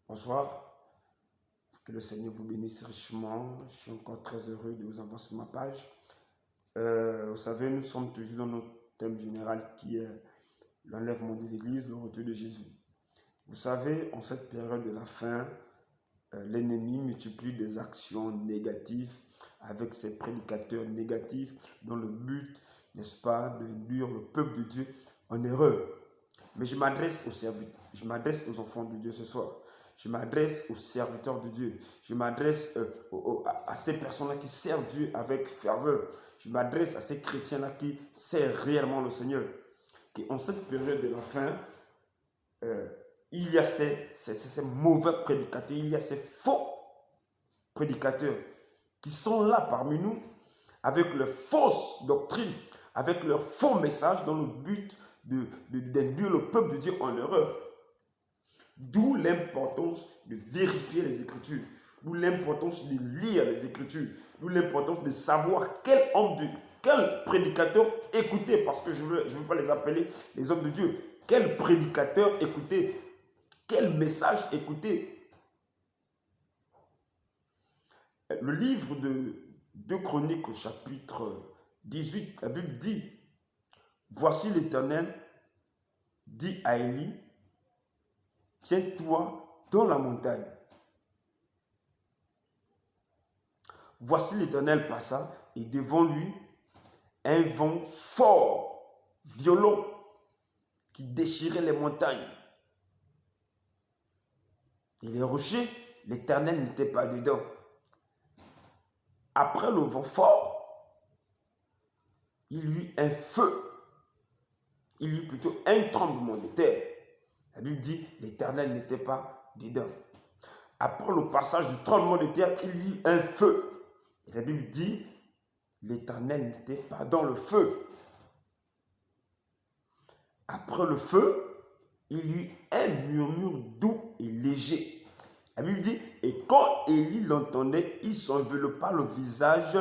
Bonsoir, que le Seigneur vous bénisse richement. Je suis encore très heureux de vous avoir sur ma page. Vous savez, nous sommes toujours dans notre thème général qui est l'enlèvement de l'Église, le retour de Jésus. Vous savez, en cette période de la fin, l'ennemi multiplie des actions négatives avec ses prédicateurs négatifs dans le but, n'est-ce pas, d'induire le peuple de Dieu en erreur. Mais je m'adresse aux serviteurs, je m'adresse aux enfants de Dieu ce soir. Je m'adresse aux serviteurs de Dieu. Je m'adresse à ces personnes-là qui servent Dieu avec ferveur. Je m'adresse à ces chrétiens-là qui servent réellement le Seigneur. En cette période de la fin, il y a ces mauvais prédicateurs, il y a ces faux prédicateurs qui sont là parmi nous avec leurs fausses doctrines, avec leurs faux messages dans le but d'induire le peuple de Dieu en erreur. D'où l'importance de vérifier les Écritures, d'où l'importance de lire les Écritures, d'où l'importance de savoir quel prédicateur écouter, parce que je ne veux pas les appeler les hommes de Dieu. Quel prédicateur écouter, quel message écouter. Le livre de 2 Chroniques au chapitre 18, la Bible dit, « Voici l'Éternel dit à Élie, tiens-toi dans la montagne. » Voici l'Éternel passa et devant lui, un vent fort, violent, qui déchirait les montagnes. Et les rochers, l'Éternel n'était pas dedans. Après le vent fort, il y eut un feu. Il y eut plutôt un tremblement de terre. La Bible dit, l'Éternel n'était pas dedans. Après le passage du tremblement de terre, il y eut un feu. Et la Bible dit, l'Éternel n'était pas dans le feu. Après le feu, il y eut un murmure doux et léger. La Bible dit, et quand Élie l'entendait, il s'enveloppa le visage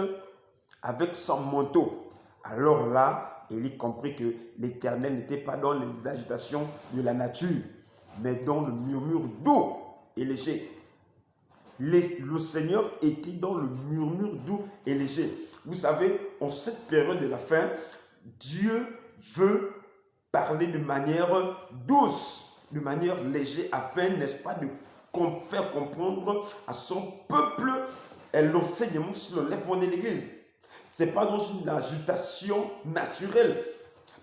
avec son manteau. Alors là, Élie comprit que l'Éternel n'était pas dans les agitations de la nature, mais dans le murmure doux et léger. Le Seigneur était dans le murmure doux et léger. Vous savez, en cette période de la fin, Dieu veut parler de manière douce, de manière légère, afin, n'est-ce pas, de faire comprendre à son peuple l'enseignement sur l'enlèvement de l'Église. Ce n'est pas dans une agitation naturelle,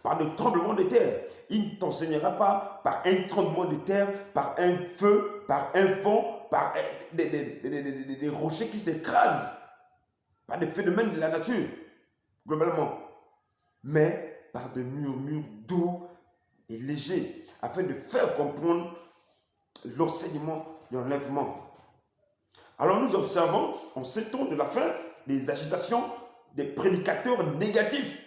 par le tremblement de terre. Il ne t'enseignera pas par un tremblement de terre, par un feu, par un vent, par des rochers qui s'écrasent, par des phénomènes de la nature, globalement, mais par des murmures doux et légers, afin de faire comprendre l'enseignement de l'enlèvement. Alors nous observons en ce temps de la fin des agitations des prédicateurs négatifs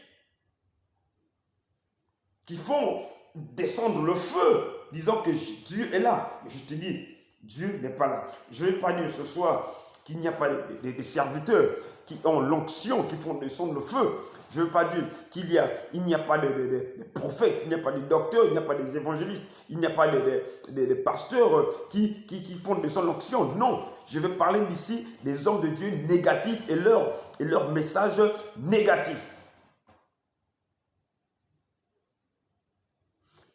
qui font descendre le feu, disant que Dieu est là. Mais je te dis, Dieu n'est pas là. Je ne vais pas dire ce soir qu'il n'y a pas des serviteurs qui ont l'onction, qui font descendre le feu. Je ne veux pas dire qu'il n'y a pas de prophètes, qu'il n'y a pas de docteurs, il n'y a pas des évangélistes, il n'y a pas de pasteurs qui font descendre l'onction. Non, je vais parler d'ici des hommes de Dieu négatifs et leur message négatif.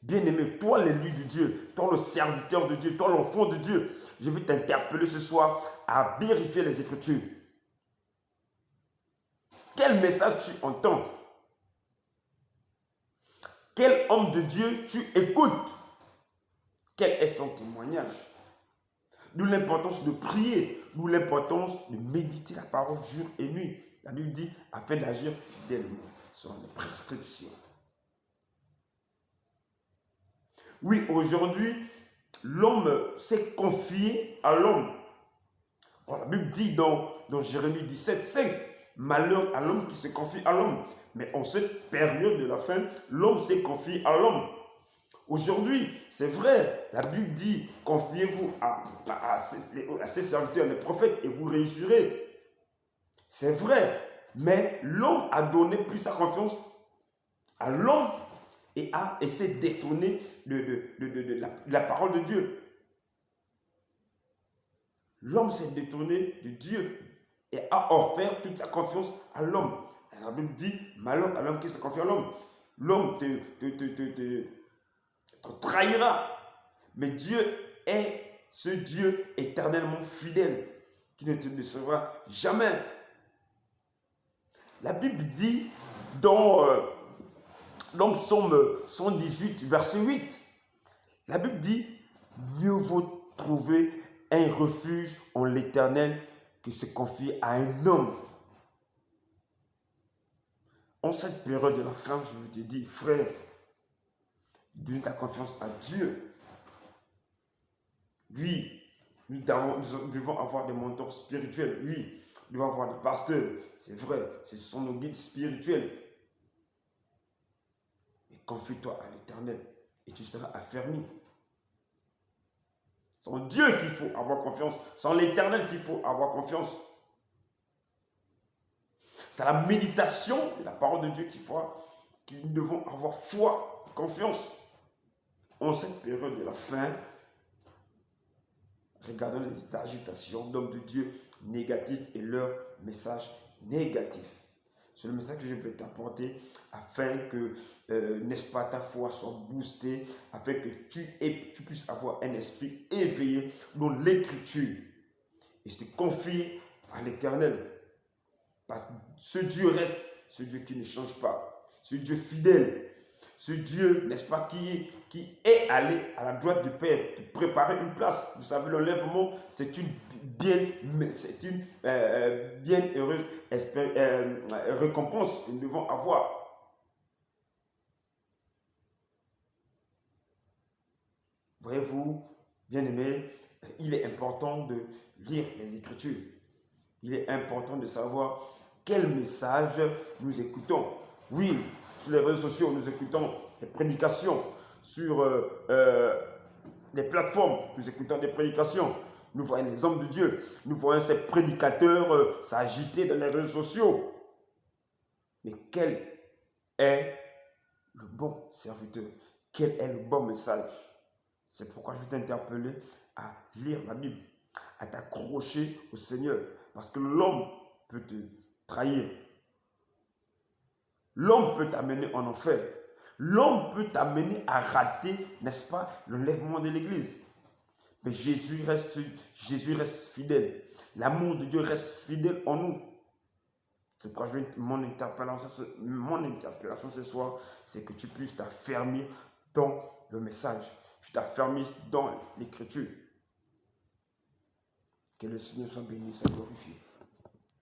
Bien-aimé, toi l'élu de Dieu, toi le serviteur de Dieu, toi l'enfant de Dieu, je vais t'interpeller ce soir à vérifier les Écritures. Quel message tu entends? Quel homme de Dieu tu écoutes? Quel est son témoignage? D'où l'importance de prier, d'où l'importance de méditer la parole jour et nuit. La Bible dit, afin d'agir fidèlement selon les prescriptions. Oui, aujourd'hui, l'homme s'est confié à l'homme. Bon, la Bible dit dans Jérémie 17, 5, malheur à l'homme qui se confie à l'homme. Mais en cette période de la fin, l'homme s'est confié à l'homme. Aujourd'hui, c'est vrai, la Bible dit, confiez-vous à ses serviteurs, les prophètes, et vous réussirez. C'est vrai, mais l'homme a donné plus sa confiance à l'homme et a essayé de détourner de la parole de Dieu. L'homme s'est détourné de Dieu et a offert toute sa confiance à l'homme. La Bible dit, malheur à l'homme qui se confie à l'homme. L'homme te trahira. Mais Dieu est ce Dieu éternellement fidèle qui ne te décevra jamais. La Bible dit dans Psaume 118, verset 8, la Bible dit, mieux vaut trouver un refuge en l'Éternel que se confier à un homme. En cette période de la fin, je te dis, frère, donne ta confiance à Dieu. Oui, nous devons avoir des mentors spirituels. Oui, nous devons avoir des pasteurs. C'est vrai, ce sont nos guides spirituels. Mais confie-toi à l'Éternel et tu seras affermi. C'est en Dieu qu'il faut avoir confiance. C'est en l'Éternel qu'il faut avoir confiance. C'est la méditation de la parole de Dieu que nous devons avoir foi, confiance. En cette période de la fin, regardons les agitations d'hommes de Dieu négatifs et leurs messages négatifs. C'est le message que je vais t'apporter afin que, n'est-ce pas, ta foi soit boostée, afin que tu puisses avoir un esprit éveillé dans l'écriture et se confier à l'Éternel. Parce que ce Dieu reste, ce Dieu qui ne change pas, ce Dieu fidèle, ce Dieu, n'est-ce pas, qui est allé à la droite du Père pour préparer une place. Vous savez, l'enlèvement, c'est une bienheureuse récompense que nous devons avoir. Voyez-vous, bien-aimés, il est important de lire les Écritures. Il est important de savoir quel message nous écoutons. Oui, sur les réseaux sociaux, nous écoutons des prédications. Sur les plateformes, nous écoutons des prédications. Nous voyons les hommes de Dieu. Nous voyons ces prédicateurs s'agiter dans les réseaux sociaux. Mais quel est le bon serviteur? Quel est le bon message? C'est pourquoi je vais t'interpeller à lire la Bible, à t'accrocher au Seigneur. Parce que l'homme peut te trahir. L'homme peut t'amener en enfer. L'homme peut t'amener à rater, n'est-ce pas, l'enlèvement de l'Église. Mais Jésus reste fidèle. L'amour de Dieu reste fidèle en nous. C'est pourquoi mon interpellation ce soir, c'est que tu puisses t'affermir dans le message. Tu t'affermisses dans l'Écriture. Que le Seigneur soit béni, soit glorifié.